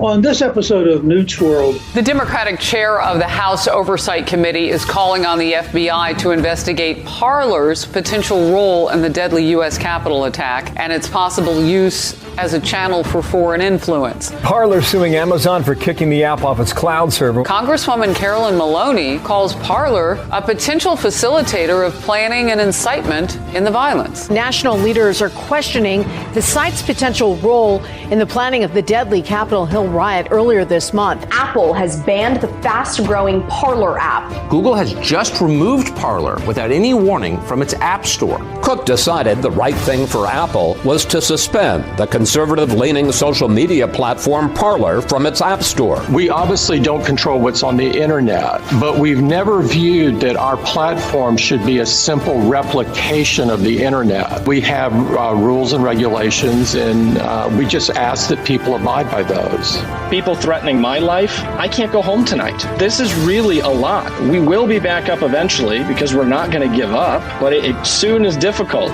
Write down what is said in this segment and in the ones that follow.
On this episode of Newt's World, the Democratic chair of the House Oversight Committee is calling on the FBI to investigate Parler's potential role in the deadly U.S. Capitol attack and its possible use as a channel for foreign influence. Parler suing Amazon for kicking the app off its cloud server. Congresswoman Carolyn Maloney calls Parler a potential facilitator of planning and incitement in the violence. National leaders are questioning the site's potential role in the planning of the deadly Capitol Hill riot earlier this month. Apple has banned the fast-growing Parler app. Google has just removed Parler without any warning from its App Store. Cook decided the right thing for Apple was to suspend the conservative-leaning social media platform Parler from its App Store. We obviously don't control what's on the internet, but we've never viewed that our platform should be a simple replication of the internet. We have rules and regulations, and we just ask that people abide by those. People threatening my life, I can't go home tonight. This is really a lot. We will be back up eventually because we're not going to give up, but it soon is difficult.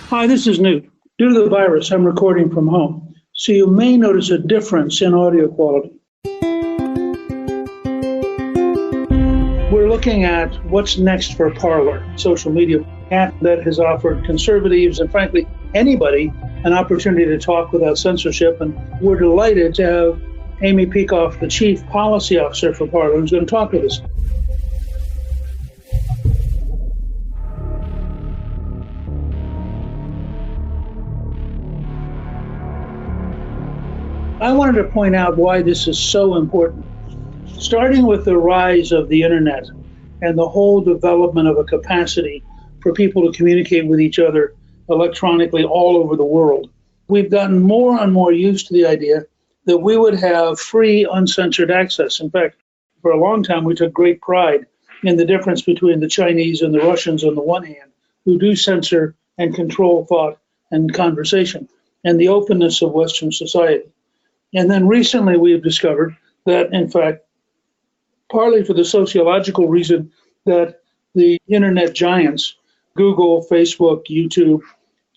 Hi, this is Newt. Due to the virus, I'm recording from home, so you may notice a difference in audio quality. We're looking at what's next for Parler, social media app that has offered conservatives and frankly anybody an opportunity to talk without censorship. And we're delighted to have Amy Peikoff, the Chief Policy Officer for Parler, who's going to talk with us. I wanted to point out why this is so important. Starting with the rise of the internet and the whole development of a capacity for people to communicate with each other electronically all over the world, we've gotten more and more used to the idea that we would have free, uncensored access. In fact, for a long time, we took great pride in the difference between the Chinese and the Russians on the one hand, who do censor and control thought and conversation, and the openness of Western society. And then recently we've discovered that, in fact, partly for the sociological reason that the internet giants, Google, Facebook, YouTube,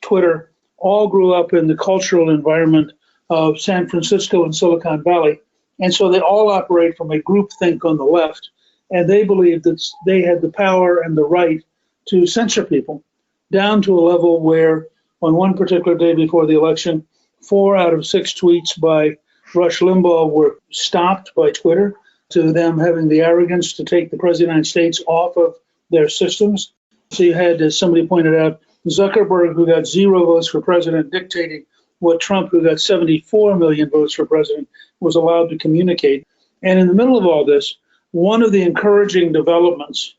Twitter, all grew up in the cultural environment of San Francisco and Silicon Valley. And so they all operate from a groupthink on the left. And they believed that they had the power and the right to censor people down to a level where on one particular day before the election, 4 out of 6 tweets by Rush Limbaugh were stopped by Twitter, to them having the arrogance to take the President of the United States off of their systems. So you had, as somebody pointed out, Zuckerberg, who got 0 votes for president, dictating what Trump, who got 74 million votes for president, was allowed to communicate. And in the middle of all this, one of the encouraging developments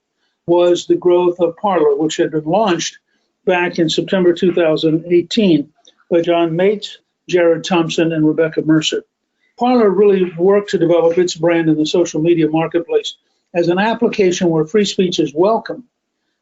was the growth of Parler, which had been launched back in September 2018 by John Mate, Jared Thompson, and Rebecca Mercer. Parler really worked to develop its brand in the social media marketplace as an application where free speech is welcome.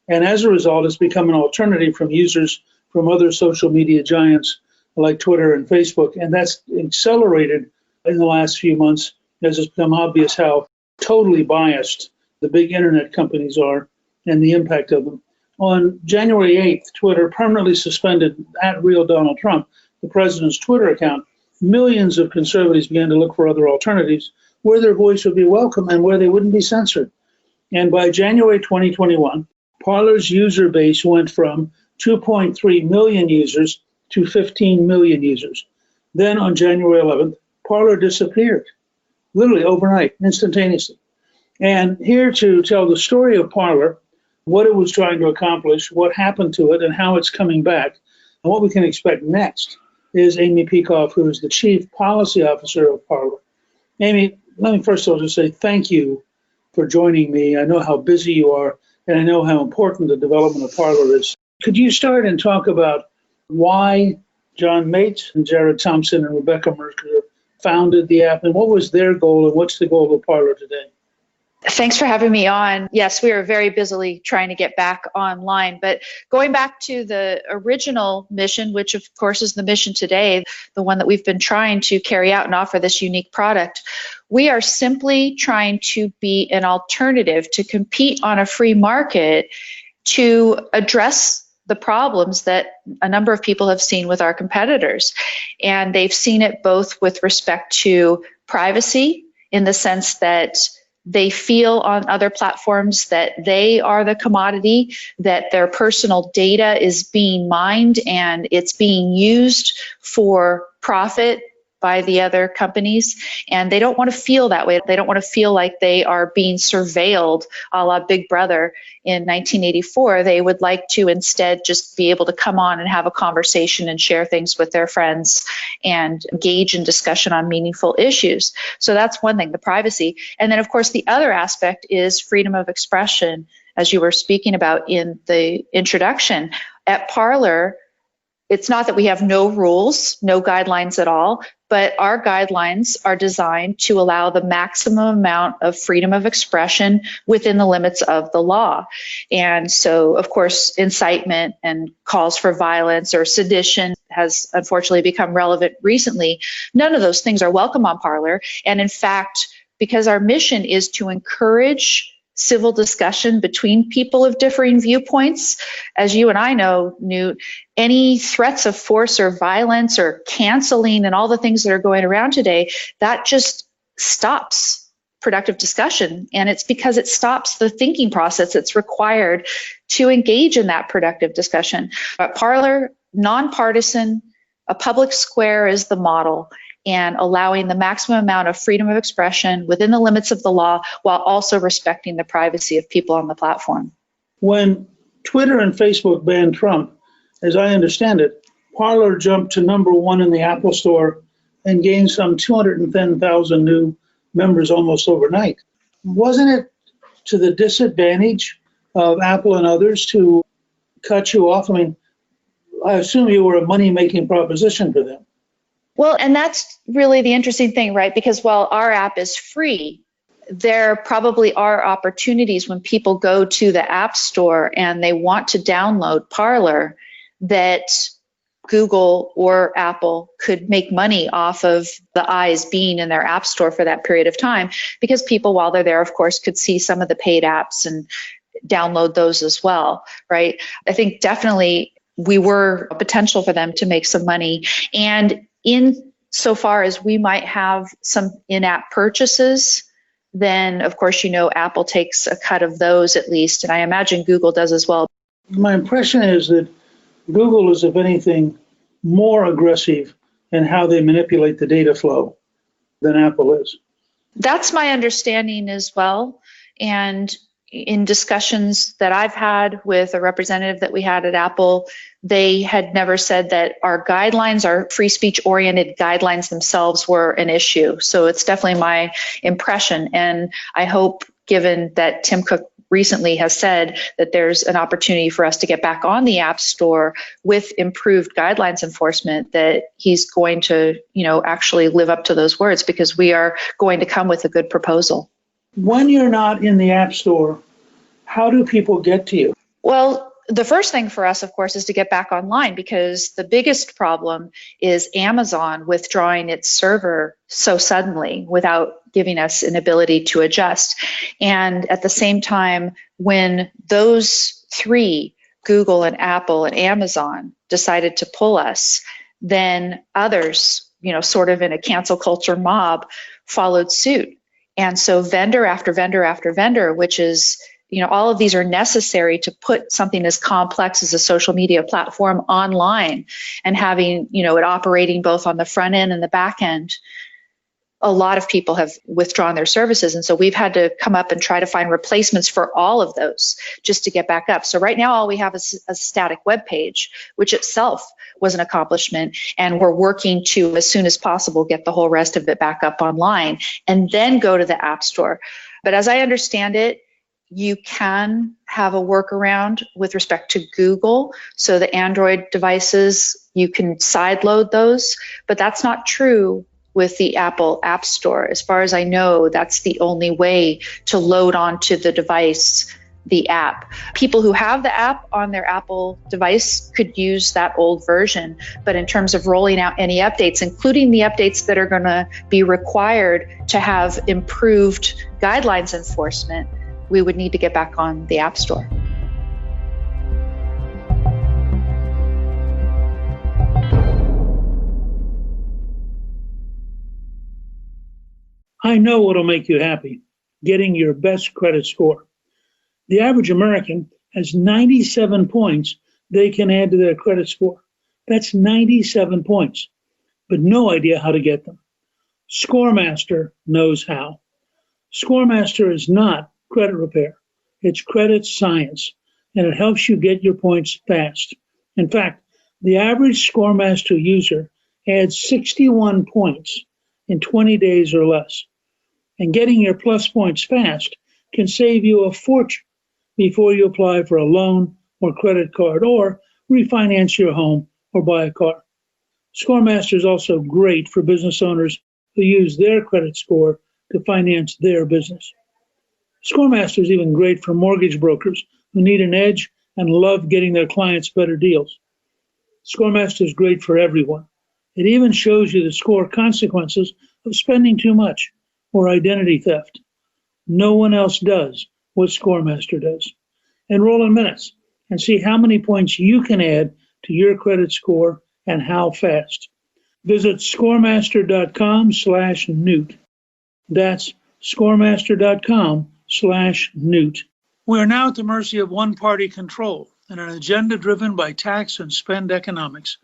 And as a result, it's become an alternative from users from other social media giants like Twitter and Facebook. And that's accelerated in the last few months as it's become obvious how totally biased the big internet companies are and the impact of them. On January 8th, Twitter permanently suspended @RealDonaldTrump, the president's Twitter account. Millions of conservatives began to look for other alternatives where their voice would be welcome and where they wouldn't be censored. And by January 2021, Parler's user base went from 2.3 million users to 15 million users. Then on January 11th, Parler disappeared, literally overnight, instantaneously. And here to tell the story of Parler, what it was trying to accomplish, what happened to it, and how it's coming back, and what we can expect next, is Amy Peikoff, who is the Chief Policy Officer of Parler. Amy, let me first of all just say thank you for joining me. I know how busy you are, and I know how important the development of Parler is. Could you start and talk about why John Mate and Jared Thompson and Rebecca Mercer founded the app, and what was their goal, and what's the goal of Parler today? Thanks for having me on. Yes, we are very busily trying to get back online, but going back to the original mission, which of course is the mission today, the one that we've been trying to carry out and offer this unique product, we are simply trying to be an alternative to compete on a free market to address the problems that a number of people have seen with our competitors. And they've seen it both with respect to privacy, in the sense that they feel on other platforms that they are the commodity, that their personal data is being mined and it's being used for profit by the other companies, and they don't want to feel that way. They don't want to feel like they are being surveilled a la Big Brother in 1984. They would like to instead just be able to come on and have a conversation and share things with their friends and engage in discussion on meaningful issues. So that's one thing, the privacy. And then, of course, the other aspect is freedom of expression, as you were speaking about in the introduction. At Parler, it's not that we have no rules, no guidelines at all, but our guidelines are designed to allow the maximum amount of freedom of expression within the limits of the law. And so, of course, incitement and calls for violence or sedition has unfortunately become relevant recently. None of those things are welcome on Parler. And in fact, because our mission is to encourage civil discussion between people of differing viewpoints, as you and I know, Newt, any threats of force or violence or canceling and all the things that are going around today, that just stops productive discussion. And it's because it stops the thinking process that's required to engage in that productive discussion. At Parler, nonpartisan, a public square is the model, and allowing the maximum amount of freedom of expression within the limits of the law while also respecting the privacy of people on the platform. When Twitter and Facebook banned Trump, as I understand it, Parler jumped to #1 in the Apple Store and gained some 210,000 new members almost overnight. Wasn't it to the disadvantage of Apple and others to cut you off? I mean, I assume you were a money-making proposition for them. Well, and that's really the interesting thing, right? Because while our app is free, there probably are opportunities when people go to the App Store and they want to download Parler that Google or Apple could make money off of the eyes being in their App Store for that period of time, because people, while they're there, of course, could see some of the paid apps and download those as well, right? I think definitely we were a potential for them to make some money. And in so far as we might have some in-app purchases, then of course, you know, Apple takes a cut of those at least, and I imagine Google does as well. My impression is that Google is, if anything, more aggressive in how they manipulate the data flow than Apple is. That's my understanding as well. And in discussions that I've had with a representative that we had at Apple, they had never said that our guidelines, our free speech oriented guidelines themselves were an issue. So it's definitely my impression. And I hope, given that Tim Cook recently has said that there's an opportunity for us to get back on the App Store with improved guidelines enforcement, that he's going to, you know, actually live up to those words, because we are going to come with a good proposal. When you're not in the App Store, how do people get to you? Well, the first thing for us, of course, is to get back online, because the biggest problem is Amazon withdrawing its server so suddenly without giving us an ability to adjust. And at the same time, when those three, Google and Apple and Amazon, decided to pull us, then others, you know, sort of in a cancel culture mob, followed suit. And so vendor after vendor after vendor, which is, you know, all of these are necessary to put something as complex as a social media platform online and having, you know, it operating both on the front end and the back end. A lot of people have withdrawn their services. And so we've had to come up and try to find replacements for all of those just to get back up. So right now, all we have is a static web page, which itself was an accomplishment. And we're working to, as soon as possible, get the whole rest of it back up online and then go to the App Store. But as I understand it, you can have a workaround with respect to Google. So the Android devices, you can sideload those, but that's not true with the Apple App Store. As far as I know, that's the only way to load onto the device the app. People who have the app on their Apple device could use that old version, but in terms of rolling out any updates, including the updates that are going to be required to have improved guidelines enforcement, we would need to get back on the App Store. I know what'll make you happy: getting your best credit score. The average American has 97 points they can add to their credit score. That's 97 points, but no idea how to get them. ScoreMaster knows how. ScoreMaster is not credit repair. It's credit science, and it helps you get your points fast. In fact, the average ScoreMaster user adds 61 points in 20 days or less. And getting your plus points fast can save you a fortune before you apply for a loan or credit card or refinance your home or buy a car. ScoreMaster is also great for business owners who use their credit score to finance their business. ScoreMaster is even great for mortgage brokers who need an edge and love getting their clients better deals. ScoreMaster is great for everyone. It even shows you the score consequences of spending too much or identity theft. No one else does what ScoreMaster does. Enroll in minutes and see how many points you can add to your credit score and how fast. Visit scoremaster.com/Newt. That's scoremaster.com/Newt. We are now at the mercy of one-party control and an agenda driven by tax and spend economics.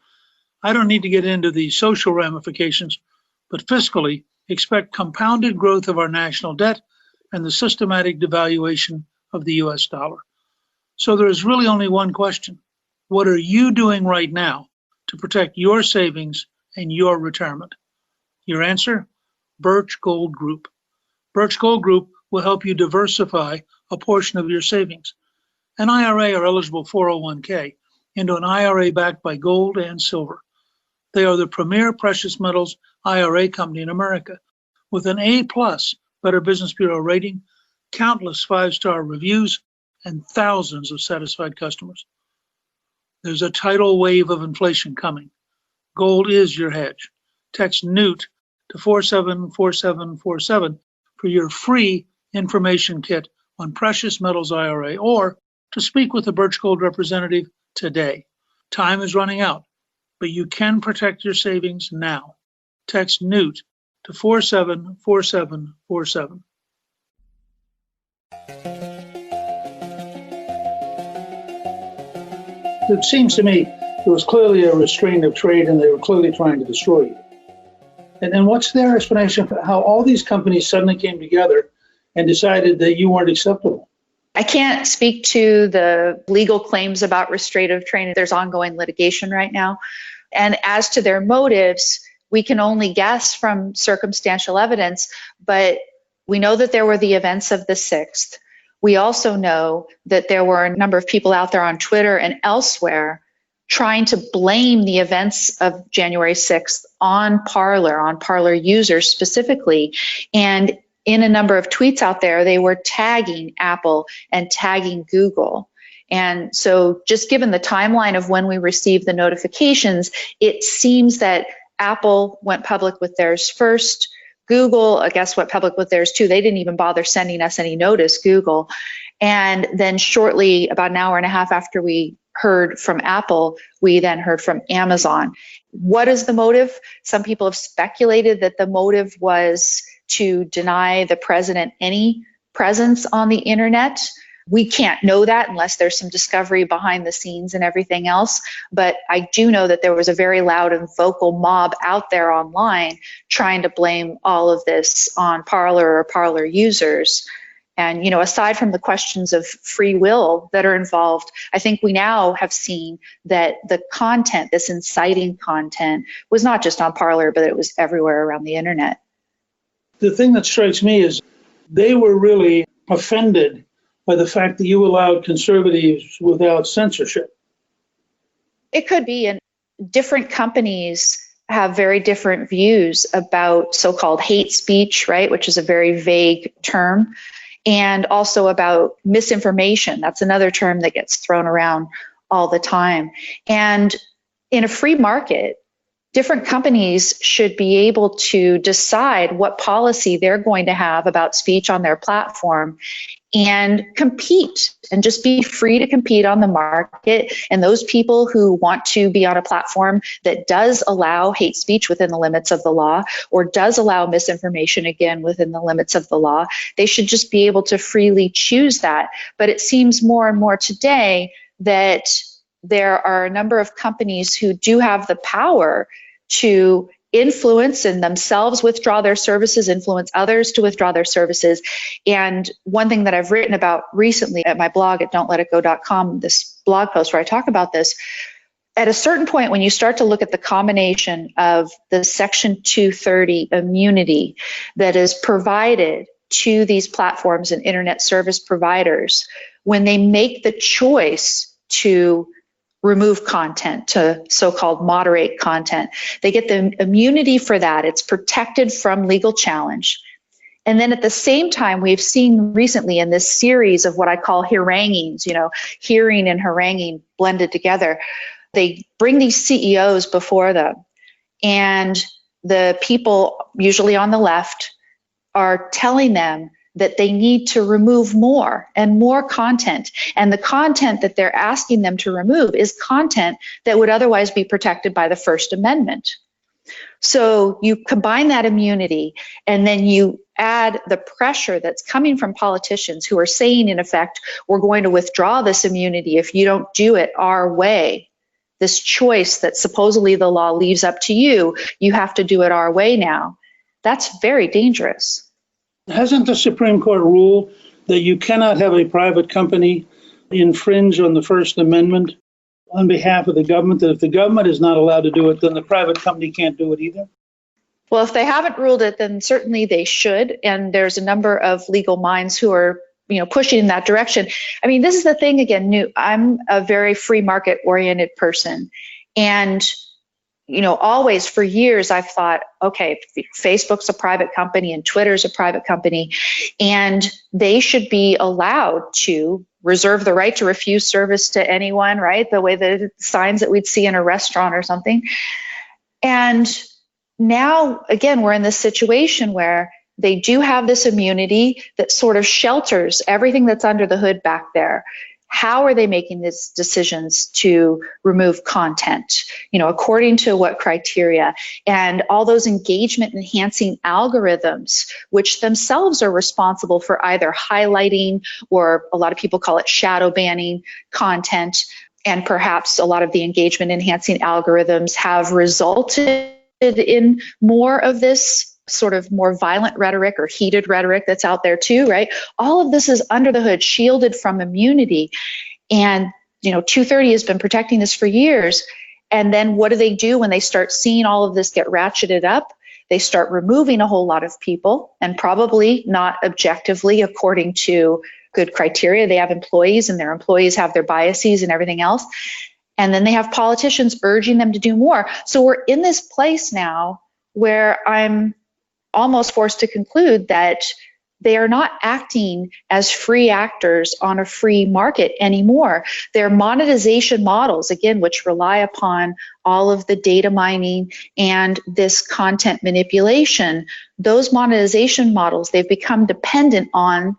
I don't need to get into the social ramifications, but fiscally, expect compounded growth of our national debt and the systematic devaluation of the US dollar. So there is really only one question. What are you doing right now to protect your savings and your retirement? Your answer? Birch Gold Group. Birch Gold Group will help you diversify a portion of your savings, an IRA or eligible 401k, into an IRA backed by gold and silver. They are the premier precious metals IRA company in America, with an A+ Better Business Bureau rating, countless 5-star reviews, and thousands of satisfied customers. There's a tidal wave of inflation coming. Gold is your hedge. Text Newt to 474747 for your free information kit on Precious Metals IRA, or to speak with a Birch Gold representative today. Time is running out, but you can protect your savings now. Text Newt to 474747. It seems to me there was clearly a restraint of trade and they were clearly trying to destroy you. And then what's their explanation for how all these companies suddenly came together and decided that you weren't acceptable? I can't speak to the legal claims about restraint trade. There's ongoing litigation right now. And as to their motives, we can only guess from circumstantial evidence, but we know that there were the events of the 6th. We also know that there were a number of people out there on Twitter and elsewhere trying to blame the events of January 6th on Parler users specifically. And in a number of tweets out there, they were tagging Apple and tagging Google. And so just given the timeline of when we received the notifications, it seems that Apple went public with theirs first. Google, I guess, went public with theirs too. They didn't even bother sending us any notice, Google. And then shortly, about an hour and a half after we heard from Apple, we then heard from Amazon. What is the motive? Some people have speculated that the motive was to deny the president any presence on the internet. We can't know that unless there's some discovery behind the scenes and everything else. But I do know that there was a very loud and vocal mob out there online trying to blame all of this on Parler or Parler users. And, aside from the questions of free will that are involved, I think we now have seen that the content, this inciting content, was not just on Parler, but it was everywhere around the internet. The thing that strikes me is they were really offended by the fact that you allowed conservatives without censorship. It could be, and different companies have very different views about so-called hate speech, right, which is a very vague term, and also about misinformation. That's another term that gets thrown around all the time. And in a free market, different companies should be able to decide what policy they're going to have about speech on their platform and compete and just be free to compete on the market. And those people who want to be on a platform that does allow hate speech within the limits of the law, or does allow misinformation, again, within the limits of the law, they should just be able to freely choose that. But it seems more and more today that there are a number of companies who do have the power to influence and themselves withdraw their services, influence others to withdraw their services. And one thing that I've written about recently at my blog at don'tletitgo.com, this blog post where I talk about this, at a certain point when you start to look at the combination of the Section 230 immunity that is provided to these platforms and internet service providers, when they make the choice to remove content, to so-called moderate content, they get the immunity for that. It's protected from legal challenge. And then at the same time, we've seen recently in this series of what I call haranguings, hearing and haranguing blended together, they bring these CEOs before them, and the people, usually on the left, are telling them that they need to remove more and more content. And the content that they're asking them to remove is content that would otherwise be protected by the First Amendment. So you combine that immunity, and then you add the pressure that's coming from politicians who are saying, in effect, we're going to withdraw this immunity if you don't do it our way. This choice that supposedly the law leaves up to you, you have to do it our way now. That's very dangerous. Hasn't the Supreme Court ruled that you cannot have a private company infringe on the First Amendment on behalf of the government, that if the government is not allowed to do it, then the private company can't do it either? Well, if they haven't ruled it, then certainly they should. And there's a number of legal minds who are pushing in that direction. I mean, this is the thing again, Newt, I'm a very free market oriented person. And always for years I've thought, okay, Facebook's a private company and Twitter's a private company, and they should be allowed to reserve the right to refuse service to anyone, right? The way the signs that we'd see in a restaurant or something. And now, again, we're in this situation where they do have this immunity that sort of shelters everything that's under the hood back there. How are they making these decisions to remove content? According to what criteria? And all those engagement enhancing algorithms, which themselves are responsible for either highlighting, or a lot of people call it shadow banning content. And perhaps a lot of the engagement enhancing algorithms have resulted in more of this sort of more violent rhetoric or heated rhetoric that's out there too, right? All of this is under the hood, shielded from immunity. And, 230 has been protecting this for years. And then what do they do when they start seeing all of this get ratcheted up? They start removing a whole lot of people, and probably not objectively according to good criteria. They have employees, and their employees have their biases and everything else. And then they have politicians urging them to do more. So we're in this place now where I'm almost forced to conclude that they are not acting as free actors on a free market anymore. They're monetization models, again, which rely upon all of the data mining and this content manipulation. Those monetization models, they've become dependent on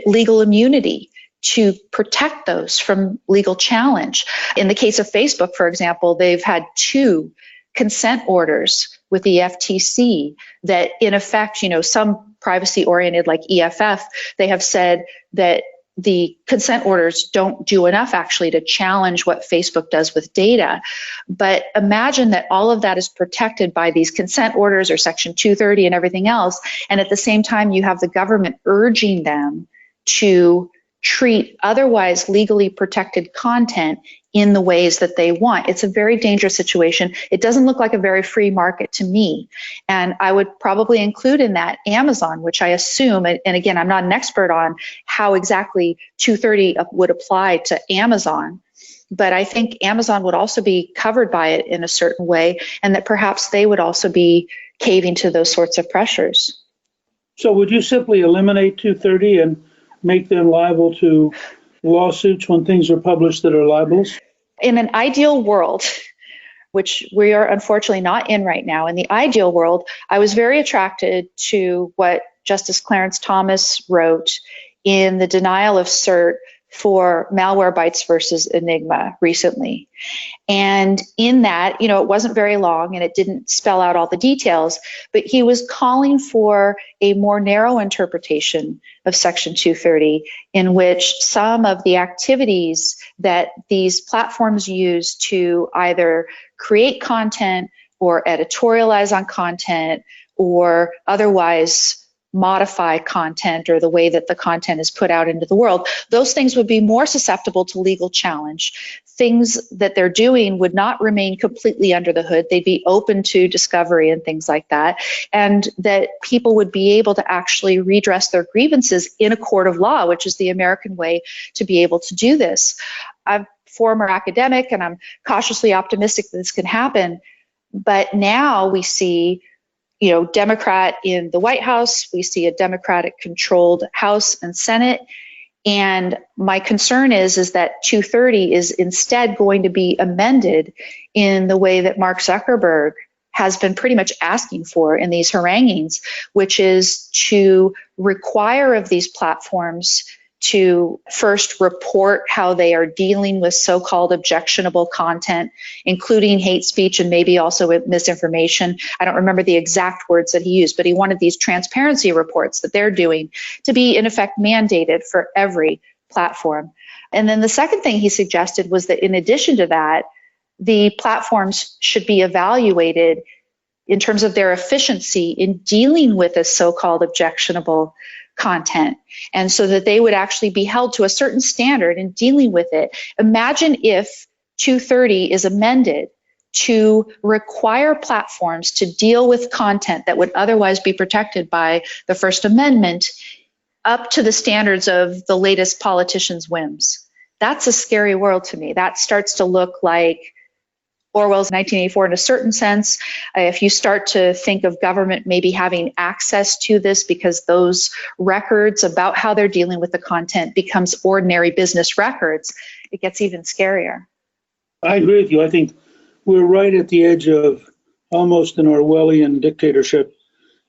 legal immunity to protect those from legal challenge. In the case of Facebook, for example, they've had 2 consent orders with the FTC that, in effect, some privacy-oriented like EFF, they have said that the consent orders don't do enough actually to challenge what Facebook does with data. But imagine that all of that is protected by these consent orders or Section 230 and everything else, and at the same time you have the government urging them to treat otherwise legally protected content in the ways that they want. It's a very dangerous situation. It doesn't look like a very free market to me. And I would probably include in that Amazon, which I assume, and again, I'm not an expert on how exactly 230 would apply to Amazon, but I think Amazon would also be covered by it in a certain way, and that perhaps they would also be caving to those sorts of pressures. So would you simply eliminate 230 and make them liable to lawsuits when things are published that are libels? In an ideal world, which we are unfortunately not in right now, in the ideal world, I was very attracted to what Justice Clarence Thomas wrote in the denial of cert for Malwarebytes versus Enigma recently. And in that, it wasn't very long and it didn't spell out all the details, but he was calling for a more narrow interpretation of Section 230, in which some of the activities that these platforms use to either create content or editorialize on content or otherwise modify content or the way that the content is put out into the world, those things would be more susceptible to legal challenge. Things that they're doing would not remain completely under the hood. They'd be open to discovery and things like that. And that people would be able to actually redress their grievances in a court of law, which is the American way to be able to do this. I'm a former academic and I'm cautiously optimistic that this can happen. But now we see Democrat in the White House, we see a Democratic-controlled House and Senate, and my concern is that 230 is instead going to be amended in the way that Mark Zuckerberg has been pretty much asking for in these haranguings, which is to require of these platforms to first report how they are dealing with so-called objectionable content, including hate speech and maybe also with misinformation. I don't remember the exact words that he used, but he wanted these transparency reports that they're doing to be, in effect, mandated for every platform. And then the second thing he suggested was that in addition to that, the platforms should be evaluated in terms of their efficiency in dealing with this so-called objectionable content, and so that they would actually be held to a certain standard in dealing with it. Imagine if 230 is amended to require platforms to deal with content that would otherwise be protected by the First Amendment up to the standards of the latest politicians' whims. That's a scary world to me. That starts to look like Orwell's 1984 in a certain sense. If you start to think of government maybe having access to this because those records about how they're dealing with the content becomes ordinary business records, it gets even scarier. I agree with you. I think we're right at the edge of almost an Orwellian dictatorship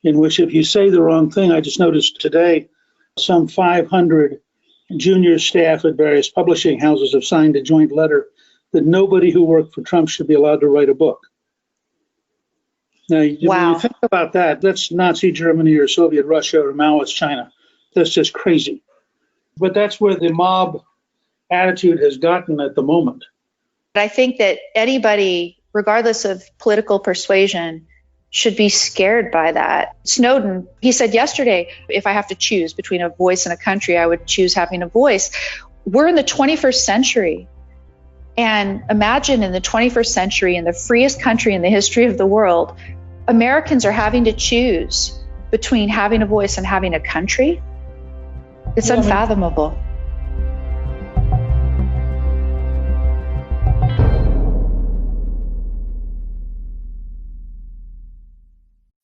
in which if you say the wrong thing, I just noticed today some 500 junior staff at various publishing houses have signed a joint letter that nobody who worked for Trump should be allowed to write a book. Now, when you think about that, that's Nazi Germany or Soviet Russia or Maoist China. That's just crazy. But that's where the mob attitude has gotten at the moment. I think that anybody, regardless of political persuasion, should be scared by that. Snowden, he said yesterday, if I have to choose between a voice and a country, I would choose having a voice. We're in the 21st century. And imagine in the 21st century, in the freest country in the history of the world, Americans are having to choose between having a voice and having a country. It's unfathomable.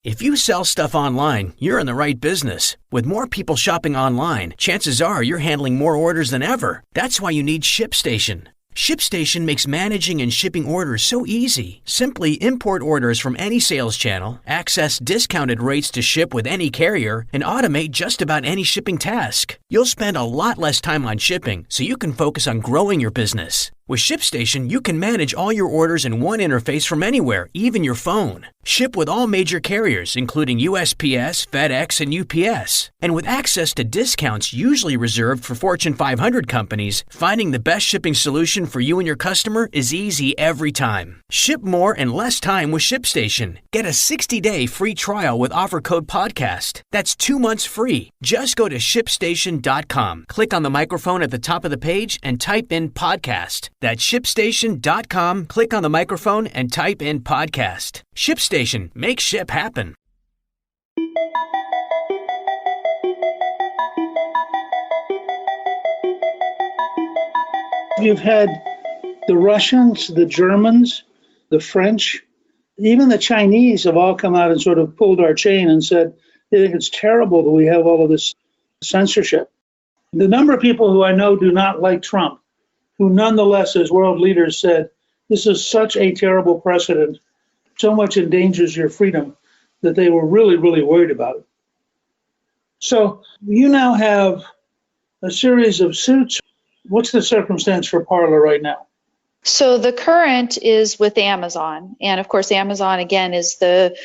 If you sell stuff online, you're in the right business. With more people shopping online, chances are you're handling more orders than ever. That's why you need ShipStation. ShipStation makes managing and shipping orders so easy. Simply import orders from any sales channel, access discounted rates to ship with any carrier, and automate just about any shipping task. You'll spend a lot less time on shipping, so you can focus on growing your business. With ShipStation, you can manage all your orders in one interface from anywhere, even your phone. Ship with all major carriers, including USPS, FedEx, and UPS. And with access to discounts usually reserved for Fortune 500 companies, finding the best shipping solution for you and your customer is easy every time. Ship more in less time with ShipStation. Get a 60-day free trial with offer code PODCAST. That's 2 months free. Just go to ShipStation.com. Click on the microphone at the top of the page and type in podcast. That's ShipStation.com. Click on the microphone and type in podcast. ShipStation. Make ship happen. You've had the Russians, the Germans, the French, even the Chinese have all come out and sort of pulled our chain and said they think it's terrible that we have all of this censorship. The number of people who I know do not like Trump, who nonetheless, as world leaders, said, this is such a terrible precedent, so much endangers your freedom, that they were really, really worried about it. So you now have a series of suits. What's the circumstance for Parler right now? So the current is with Amazon. And of course, Amazon, again, is the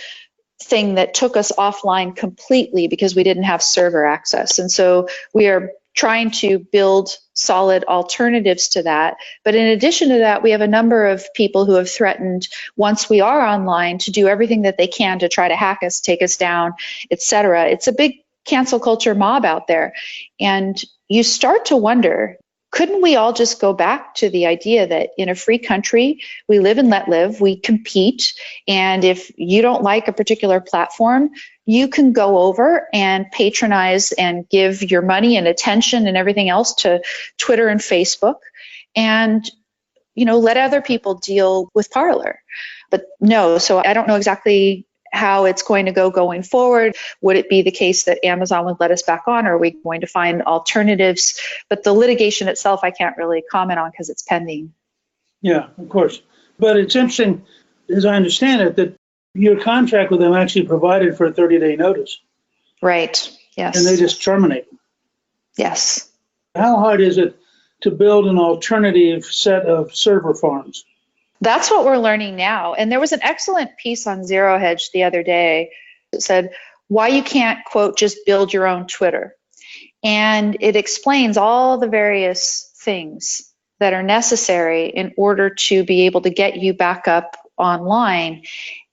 thing that took us offline completely because we didn't have server access. And so we are trying to build solid alternatives to that. But in addition to that, we have a number of people who have threatened, once we are online, to do everything that they can to try to hack us, take us down, etc. It's a big cancel culture mob out there. And you start to wonder, couldn't we all just go back to the idea that in a free country, we live and let live, we compete, and if you don't like a particular platform, you can go over and patronize and give your money and attention and everything else to Twitter and Facebook, and let other people deal with Parler. But no, so I don't know exactly how it's going to go going forward. Would it be the case that Amazon would let us back on, or are we going to find alternatives? But the litigation itself, I can't really comment on because it's pending. Yeah, of course. But it's interesting, as I understand it, that your contract with them actually provided for a 30-day notice. Right, yes. And they just terminate. Yes. How hard is it to build an alternative set of server farms? That's what we're learning now. And there was an excellent piece on Zero Hedge the other day that said why you can't, quote, just build your own Twitter. And it explains all the various things that are necessary in order to be able to get you back up online.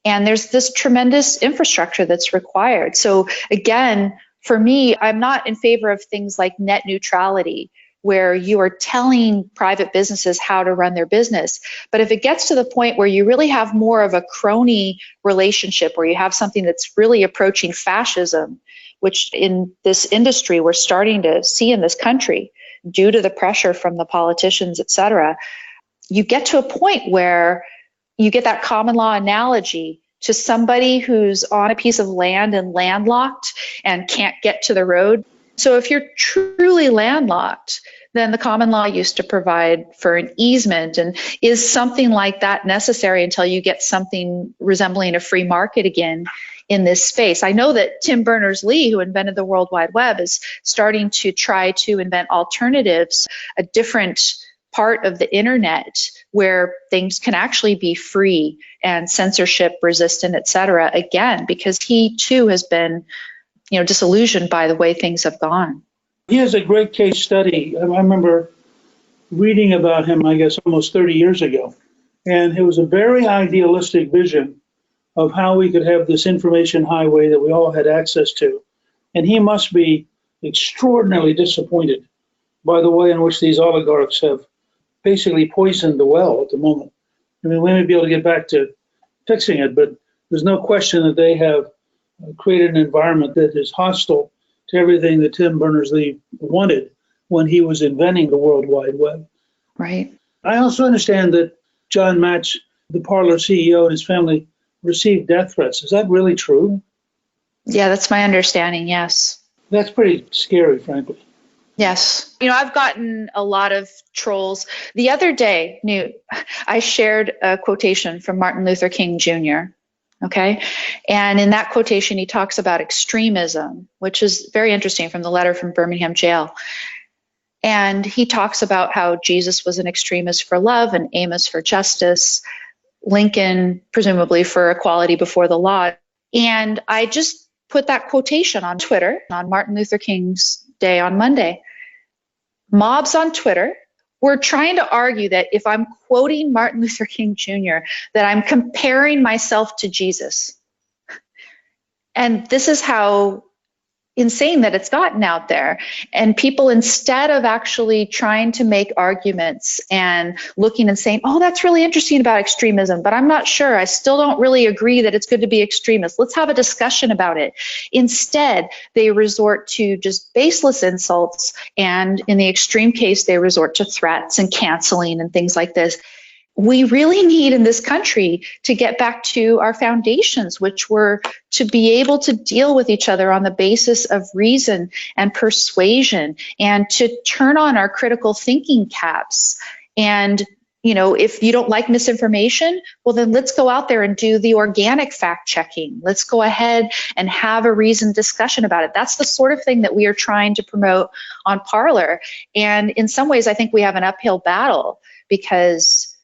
And there's this tremendous infrastructure that's required. So again, for me, I'm not in favor of things like net neutrality, where you are telling private businesses how to run their business. But if it gets to the point where you really have more of a crony relationship, where you have something that's really approaching fascism, which in this industry we're starting to see in this country due to the pressure from the politicians, et cetera, you get to a point where you get that common law analogy to somebody who's on a piece of land and landlocked and can't get to the road. So if you're truly landlocked, then the common law used to provide for an easement. And is something like that necessary until you get something resembling a free market again in this space? I know that Tim Berners-Lee, who invented the World Wide Web, is starting to try to invent alternatives, a different part of the internet where things can actually be free and censorship resistant, et cetera, again, because he too has been disillusioned by the way things have gone. He has a great case study. I remember reading about him, I guess, almost 30 years ago. And it was a very idealistic vision of how we could have this information highway that we all had access to. And he must be extraordinarily disappointed by the way in which these oligarchs have basically poisoned the well at the moment. I mean, we may be able to get back to fixing it, but there's no question that they have created an environment that is hostile to everything that Tim Berners-Lee wanted when he was inventing the World Wide Web. Right. I also understand that John Match, the Parler CEO, and his family received death threats. Is that really true? Yeah, that's my understanding, yes. That's pretty scary, frankly. Yes. I've gotten a lot of trolls. The other day, Newt, I shared a quotation from Martin Luther King Jr., okay? And in that quotation, he talks about extremism, which is very interesting, from the letter from Birmingham jail. And he talks about how Jesus was an extremist for love and Amos for justice, Lincoln presumably for equality before the law. And I just put that quotation on Twitter on Martin Luther King's Day on Monday. Mobs on Twitter were trying to argue that if I'm quoting Martin Luther King Jr., that I'm comparing myself to Jesus. And this is how insane that it's gotten out there. And people, instead of actually trying to make arguments and looking and saying, oh, that's really interesting about extremism, but I'm not sure, I still don't really agree that it's good to be extremist. Let's have a discussion about it. Instead, they resort to just baseless insults. And in the extreme case, they resort to threats and canceling and things like this. We really need in this country to get back to our foundations, which were to be able to deal with each other on the basis of reason and persuasion, and to turn on our critical thinking caps and if you don't like misinformation, well, then let's go out there and do the organic fact checking. Let's go ahead and have a reasoned discussion about it. That's the sort of thing that we are trying to promote on Parler. And in some ways, I think we have an uphill battle because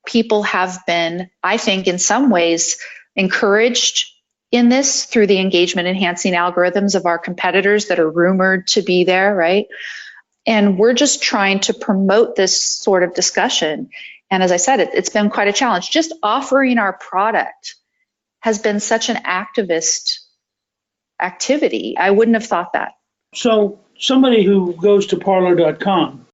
people have been, I think, in some ways, encouraged in this through the engagement enhancing algorithms of our competitors that are rumored to be there, right? And we're just trying to promote this sort of discussion. And as I said, it's been quite a challenge. Just offering our product has been such an activist activity. I wouldn't have thought that. So somebody who goes to Parler.com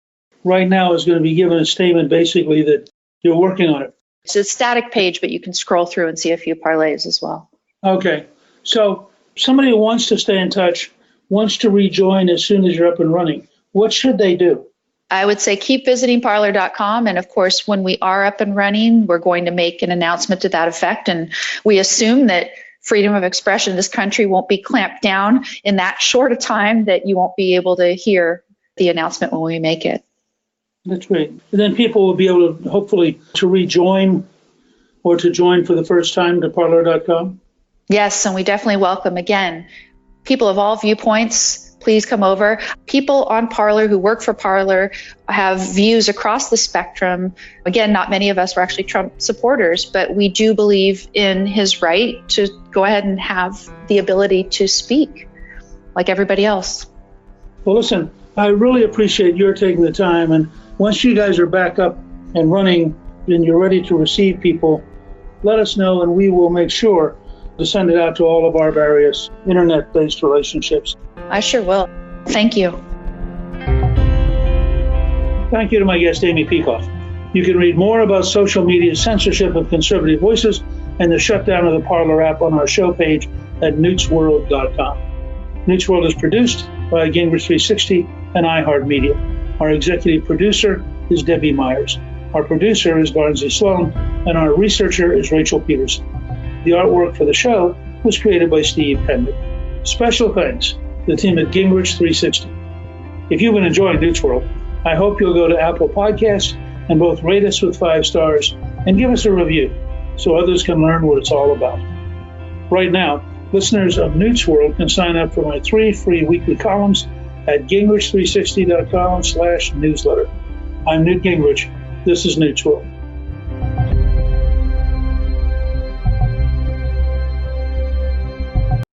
right now is going to be given a statement basically that you're working on it. It's a static page, but you can scroll through and see a few parlays as well. Okay. So somebody who wants to stay in touch, wants to rejoin as soon as you're up and running, what should they do? I would say keep visiting Parler.com. And of course, when we are up and running, we're going to make an announcement to that effect. And we assume that freedom of expression in this country won't be clamped down in that short a time that you won't be able to hear the announcement when we make it. That's great. And then people will be able to hopefully to rejoin or to join for the first time to Parler.com. Yes, and we definitely welcome, again, people of all viewpoints. Please come over. People on Parler who work for Parler have views across the spectrum. Again, not many of us were actually Trump supporters, but we do believe in his right to go ahead and have the ability to speak like everybody else. Well, listen, I really appreciate your taking the time. And once you guys are back up and running and you're ready to receive people, let us know and we will make sure to send it out to all of our various internet-based relationships. I sure will. Thank you. Thank you to my guest, Amy Peikoff. You can read more about social media censorship of conservative voices and the shutdown of the Parler app on our show page at newtsworld.com. Newt's World is produced by Gingrich 360 and iHeartMedia. Our executive producer is Debbie Myers. Our producer is Barnsley Sloan, and our researcher is Rachel Peterson. The artwork for the show was created by Steve Pendick. Special thanks to the team at Gingrich 360. If you've been enjoying Newt's World, I hope you'll go to Apple Podcasts and both rate us with 5 stars and give us a review so others can learn what it's all about. Right now, listeners of Newt's World can sign up for my 3 free weekly columns at gingrich360.com/newsletter. I'm Newt Gingrich. This is Newt's World.